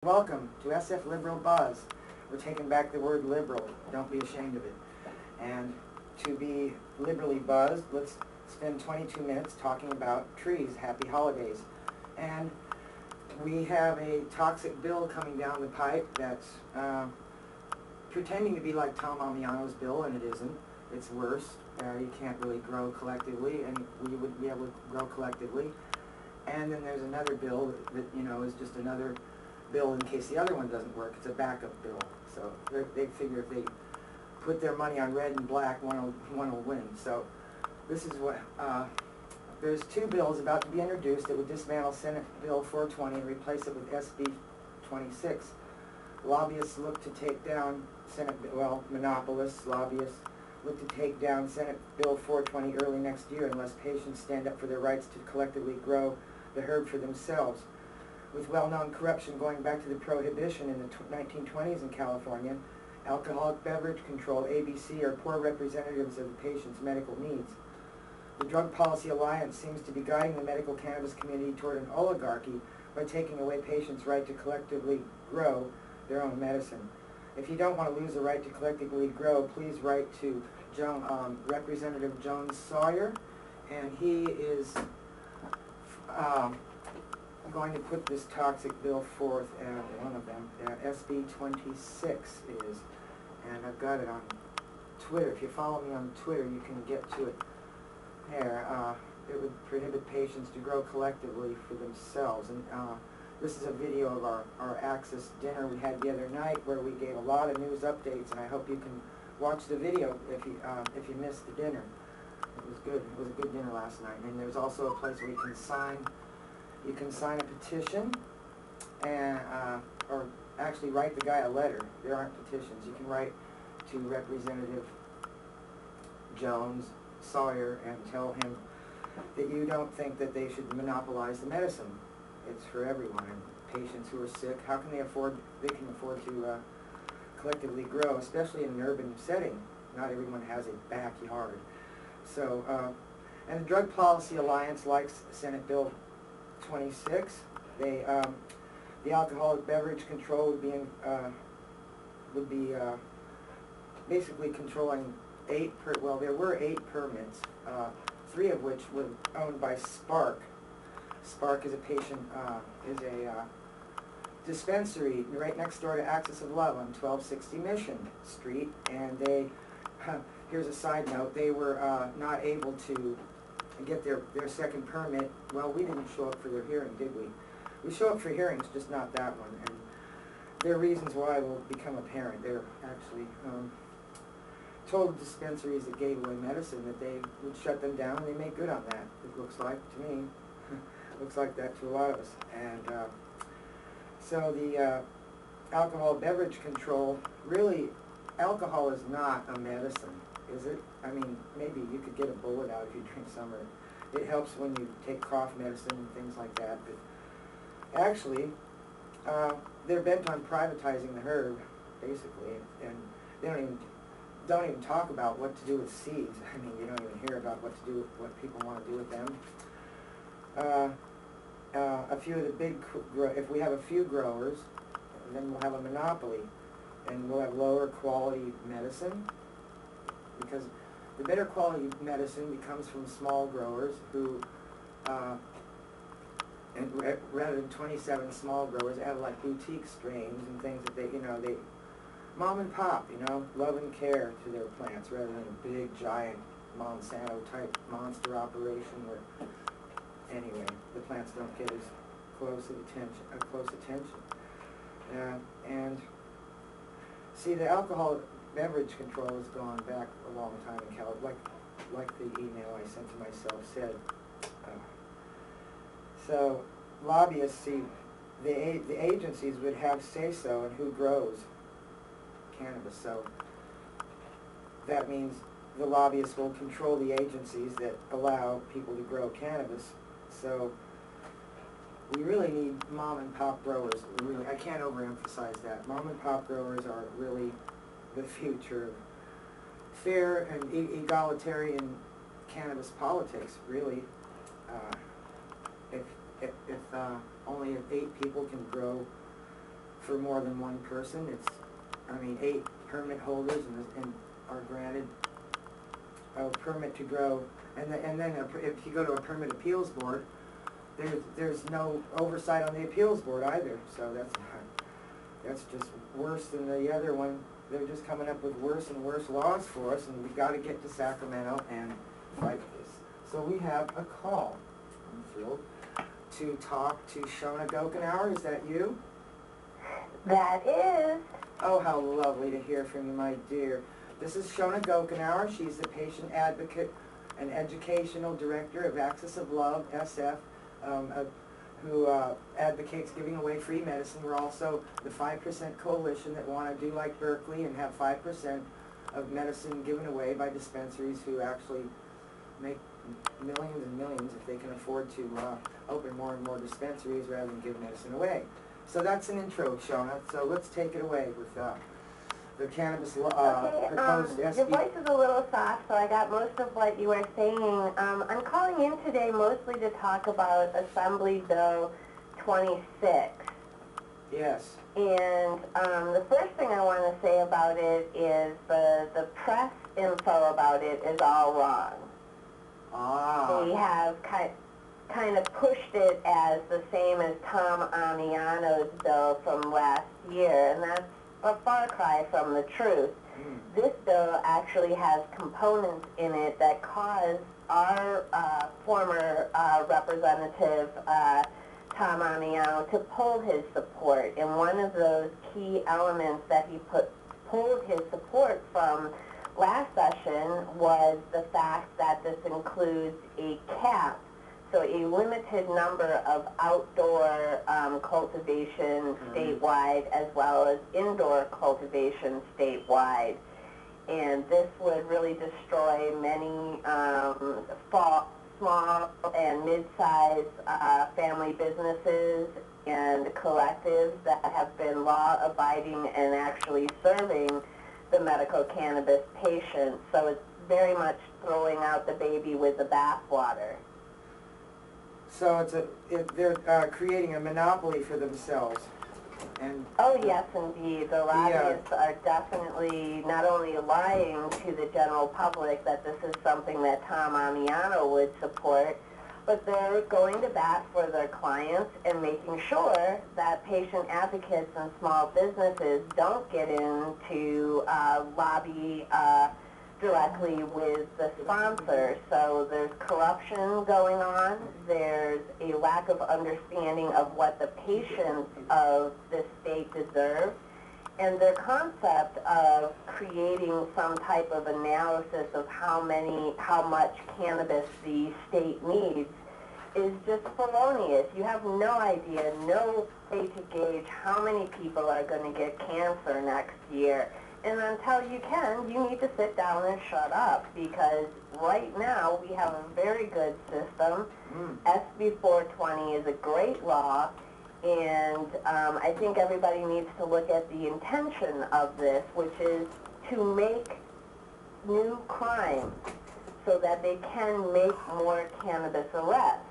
Welcome to SF Liberal Buzz. We're taking back the word liberal. Don't be ashamed of it. And to be liberally buzzed, let's spend 22 minutes talking about trees. Happy holidays. And we have a toxic bill coming down the pipe that's pretending to be like Tom Amiano's bill, and it isn't. It's worse. You can't really grow collectively, and we would be able to grow collectively. And then there's another bill that is just another bill in case the other one doesn't work. It's a backup bill. So they figure if they put their money on red and black, one will win. So this is what, there's two bills about to be introduced that would dismantle Senate Bill 420 and replace it with SB 26. Lobbyists look to take down monopolists, lobbyists look to take down Senate Bill 420 early next year unless patients stand up for their rights to collectively grow the herb for themselves. With well-known corruption going back to the prohibition in the 1920s in California, alcoholic beverage control, ABC, are poor representatives of the patient's medical needs. The Drug Policy Alliance seems to be guiding the medical cannabis community toward an oligarchy by taking away patients' right to collectively grow their own medicine. If you don't want to lose the right to collectively grow, please write to Representative Jones Sawyer, and he is going to put this toxic bill forth, and one of them, SB 26 is, and I've got it on Twitter. If you follow me on Twitter, you can get to it there. It would prohibit patients to grow collectively for themselves. And this is a video of our Access dinner we had the other night, where we gave a lot of news updates, and I hope you can watch the video if you missed the dinner. It was good. It was a good dinner last night. And there's also a place where you can sign a petition, and or actually write the guy a letter. There aren't petitions. You can write to Representative Jones Sawyer and tell him that you don't think that they should monopolize the medicine. It's for everyone. And patients who are sick, how can they afford? They can afford to collectively grow, especially in an urban setting. Not everyone has a backyard. So, and the Drug Policy Alliance likes Senate Bill 26. The alcoholic beverage control would be basically controlling there were 8 permits, 3 of which were owned by Spark. Spark is a dispensary right next door to Axis of Love on 1260 Mission Street, and they, here's a side note, they were not able to get their second permit. Well, we didn't show up for their hearing, did we? We show up for hearings, just not that one, and their reasons why will become apparent. They're actually told dispensaries that gave away medicine that they would shut them down, and they make good on that, it looks like to me. Looks like that to a lot of us. And so the alcohol beverage control, really, alcohol is not a medicine, is it? I mean, maybe you could get a bullet out if you drink some, or it helps when you take cough medicine and things like that, but actually, they're bent on privatizing the herb, basically, and they don't even talk about what to do with seeds. I mean, you don't even hear about what people want to do with them. A few of the big, if we have a few growers, then we'll have a monopoly, and we'll have lower quality medicine, because the better quality medicine becomes from small growers who, and rather than 27 small growers, have like boutique strains and things that they mom and pop, love and care to their plants, rather than a big giant Monsanto type monster operation where, anyway, the plants don't get as close attention. And see, the alcohol beverage control has gone back a long time in California, like the email I sent to myself said. So lobbyists, see, the agencies would have say-so in who grows cannabis. So that means the lobbyists will control the agencies that allow people to grow cannabis. So we really need mom and pop growers. Really, I can't overemphasize that. Mom and pop growers are really the future of fair and egalitarian cannabis politics. Really, if only 8 people can grow for more than one person. It's, I mean, 8 permit holders and are granted a permit to grow. And then if you go to a permit appeals board, there's no oversight on the appeals board either. So that's just worse than the other one. They're just coming up with worse and worse laws for us, and we've got to get to Sacramento and fight this. So we have a call, I'm thrilled, to talk to Shona Gokenauer. Is that you? That is. Oh, how lovely to hear from you, my dear. This is Shona Gokenauer. She's the patient advocate and educational director of Axis of Love, SF, who advocates giving away free medicine. We're also the 5% coalition that want to do like Berkeley and have 5% of medicine given away by dispensaries who actually make millions and millions if they can afford to open more and more dispensaries rather than give medicine away. So that's an intro, Shona. So let's take it away with the cannabis proposed SB. Your voice is a little soft, so I got most of what you were saying. I'm calling in today mostly to talk about Assembly Bill 26. Yes. And the first thing I want to say about it is the press info about it is all wrong. Ah. They have kind of pushed it as the same as Tom Amiano's bill from last year, and that's a far cry from the truth. This bill actually has components in it that cause our former representative Tom Amiano to pull his support. And one of those key elements that he pulled his support from last session was the fact that this includes a cap, so a limited number of outdoor cultivation statewide as well as indoor cultivation statewide. And this would really destroy many small and mid-sized family businesses and collectives that have been law-abiding and actually serving the medical cannabis patient. So it's very much throwing out the baby with the bathwater. So they're creating a monopoly for themselves. And oh yes, indeed. The lobbyists are definitely not only lying to the general public that this is something that Tom Amiano would support, but they're going to bat for their clients and making sure that patient advocates and small businesses don't get into lobby directly with the sponsor. So there's corruption going on, there's a lack of understanding of what the patients of this state deserve, and their concept of creating some type of analysis of how much cannabis the state needs is just felonious. You have no idea, no way to gauge how many people are going to get cancer next year. And until you can, you need to sit down and shut up, because right now we have a very good system. SB 420 is a great law, and I think everybody needs to look at the intention of this, which is to make new crimes so that they can make more cannabis arrests,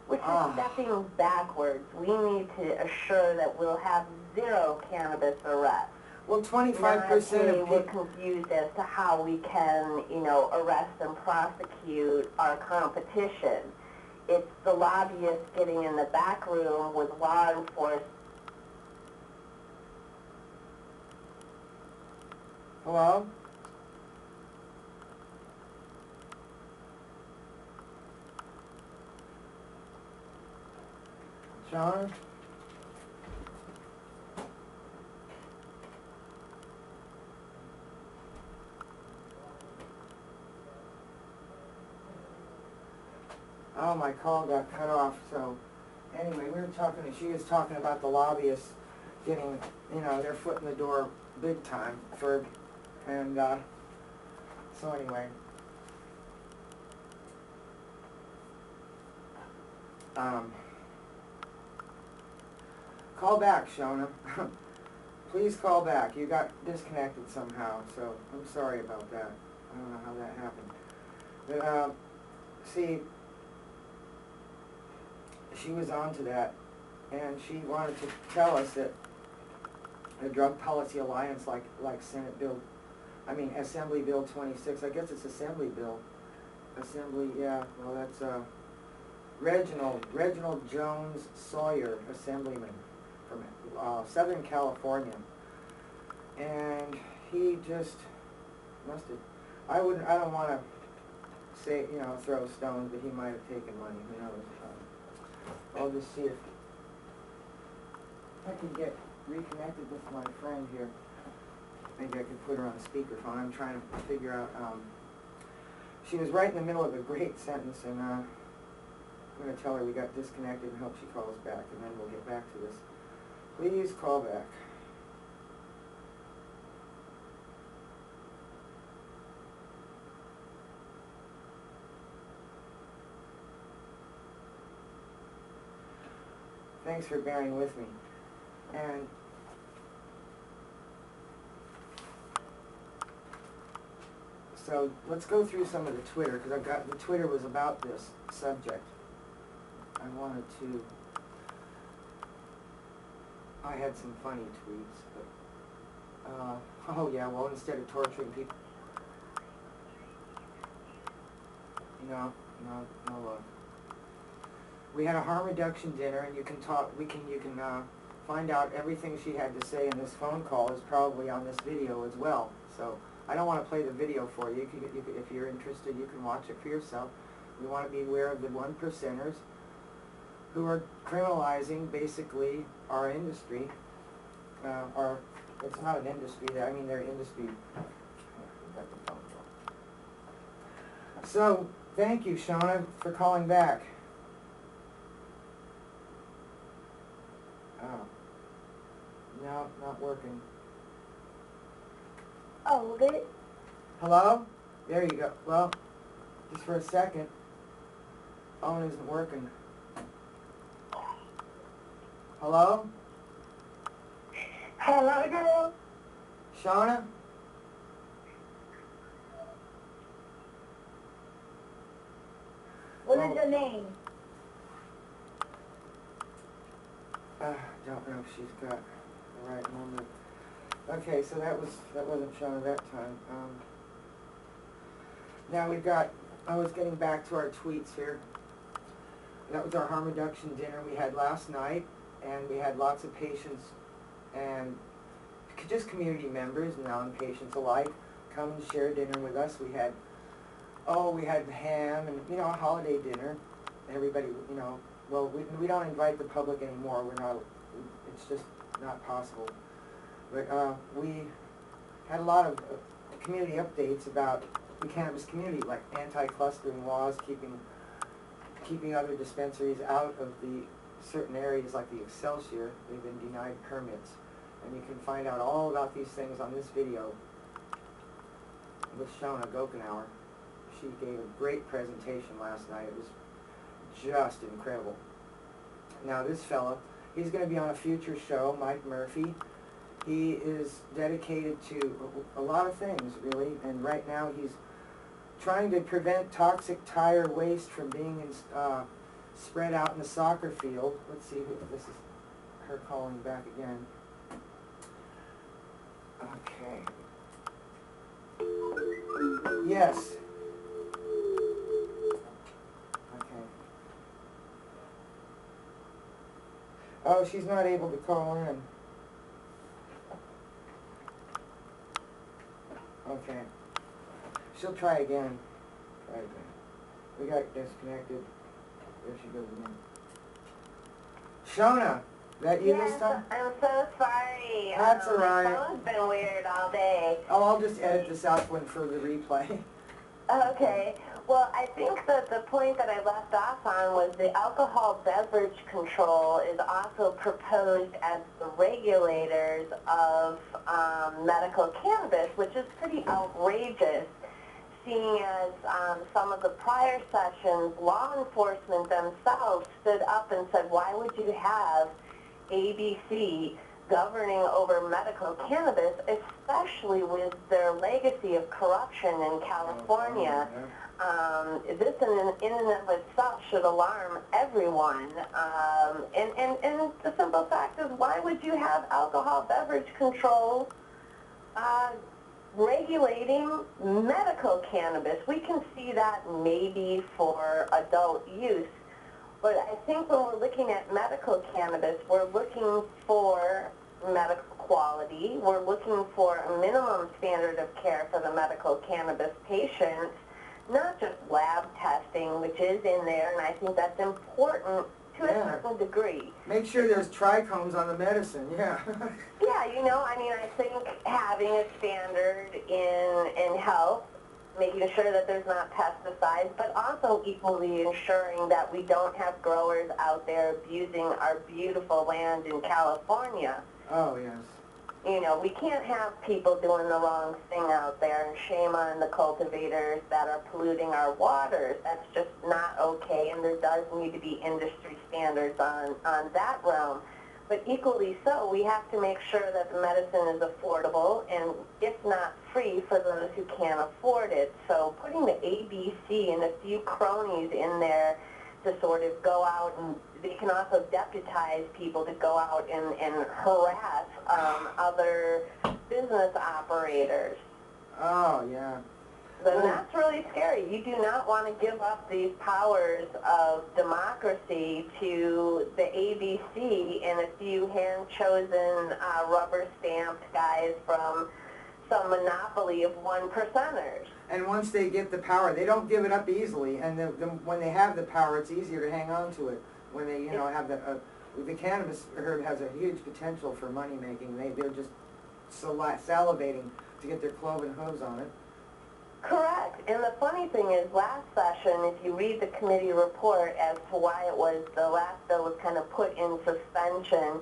which is stepping backwards. We need to assure that we'll have 0 cannabis arrests. Well, 25% of we're confused as to how we can, arrest and prosecute our competition. It's the lobbyists getting in the back room with law enforcement. Hello? John? Oh, my call got cut off, so anyway, she was talking about the lobbyists getting, their foot in the door big time so anyway. Call back, Shona. Please call back. You got disconnected somehow, so I'm sorry about that. I don't know how that happened. But, see, she was on to that, and she wanted to tell us that Drug Policy Alliance, like Assembly Bill 26. I guess it's Assembly Bill. Assembly, yeah. Well, that's Reginald Jones Sawyer, Assemblyman from Southern California, and he just must have. I don't want to say, throw stones, but he might have taken money. Who knows? I'll just see if I can get reconnected with my friend here. Maybe I could put her on speakerphone. I'm trying to figure out. She was right in the middle of a great sentence, and I'm going to tell her we got disconnected and hope she calls back, and then we'll get back to this. Please call back. Thanks for bearing with me. And so let's go through some of the Twitter, because the Twitter was about this subject. I had some funny tweets, but, oh yeah, well, instead of torturing people, no, we had a harm reduction dinner, and you can find out everything she had to say in this phone call is probably on this video as well. So I don't want to play the video for you. If you're interested, you can watch it for yourself. We want to be aware of the 1%ers who are criminalizing basically our industry. It's not an industry. Their industry. So thank you, Shona, for calling back. Oh. No, not working. Oh, okay. Hello? There you go. Well, just for a second. Phone isn't working. Hello? Hello, girl. Shauna? What is your name? Don't know if she's got the right number. Okay, so that wasn't Shauna that time. Now I was getting back to our tweets here. That was our harm reduction dinner we had last night, and we had lots of patients and just community members, non-patients alike, come and share dinner with us. We had ham and, a holiday dinner. Everybody, well, we don't invite the public anymore. It's just not possible. But we had a lot of community updates about the cannabis community, like anti-clustering laws, keeping other dispensaries out of the certain areas like the Excelsior. They've been denied permits. And you can find out all about these things on this video with Shona Gokenauer. She gave a great presentation last night. It was just incredible. Now this fella, he's going to be on a future show, Mike Murphy. He is dedicated to a lot of things, really, and right now he's trying to prevent toxic tire waste from being spread out in the soccer field. Let's see, this is her calling back again. Okay. Yes. Okay. Oh, she's not able to call in. Okay. She'll try again. We got disconnected. There she goes again. Shona, that you this time? I'm so sorry. That's all right. My phone's been weird all day. Oh, I'll just edit this out for the replay. Okay. Well, I think that the point that I left off on was the alcohol beverage control is also proposed as the regulators of medical cannabis, which is pretty outrageous, seeing as some of the prior sessions, law enforcement themselves stood up and said, why would you have ABC governing over medical cannabis, especially with their legacy of corruption in California. This in and of itself should alarm everyone. And the simple fact is, why would you have alcohol beverage control regulating medical cannabis? We can see that maybe for adult use, but I think when we're looking at medical cannabis, we're looking for medical quality. We're looking for a minimum standard of care for the medical cannabis patients, not just lab testing, which is in there, and I think that's important to a certain degree. Make sure there's trichomes on the medicine, yeah. Yeah, you know, I mean, I think having a standard in health, making sure that there's not pesticides, but also equally ensuring that we don't have growers out there abusing our beautiful land in California. Oh, yes. You know, we can't have people doing the wrong thing out there, and shame on the cultivators that are polluting our waters. That's just not okay, and there does need to be industry standards on that realm. But equally so, we have to make sure that the medicine is affordable and, if not free, for those who can't afford it. So putting the ABC and a few cronies in there to sort of go out, and they can also deputize people to go out and harass other business operators. Oh, yeah. Then that's really scary. You do not want to give up these powers of democracy to the ABC and a few hand-chosen, rubber-stamped guys from some monopoly of one-percenters. And once they get the power, they don't give it up easily, and when they have the power, it's easier to hang on to it. When they, have the cannabis herb has a huge potential for money-making. They're just salivating to get their cloven hooves on it. Correct. And the funny thing is, last session, if you read the committee report as to why it was, the last bill was kind of put in suspension,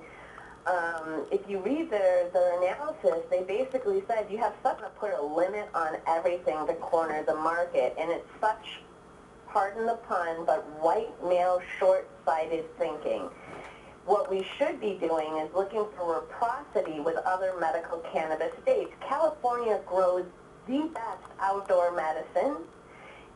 if you read their analysis, they basically said you have something to put a limit on everything to corner the market, and it's such, pardon the pun, but white male short-sighted thinking. What we should be doing is looking for reciprocity with other medical cannabis states. California grows the best outdoor medicine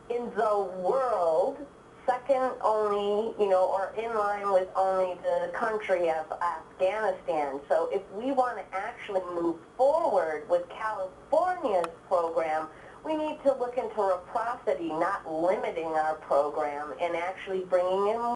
in the world, second only, or in line with only the country of Afghanistan. So if we want to actually move forward with California's program, we need to look into reciprocity, not limiting our program, and actually bringing in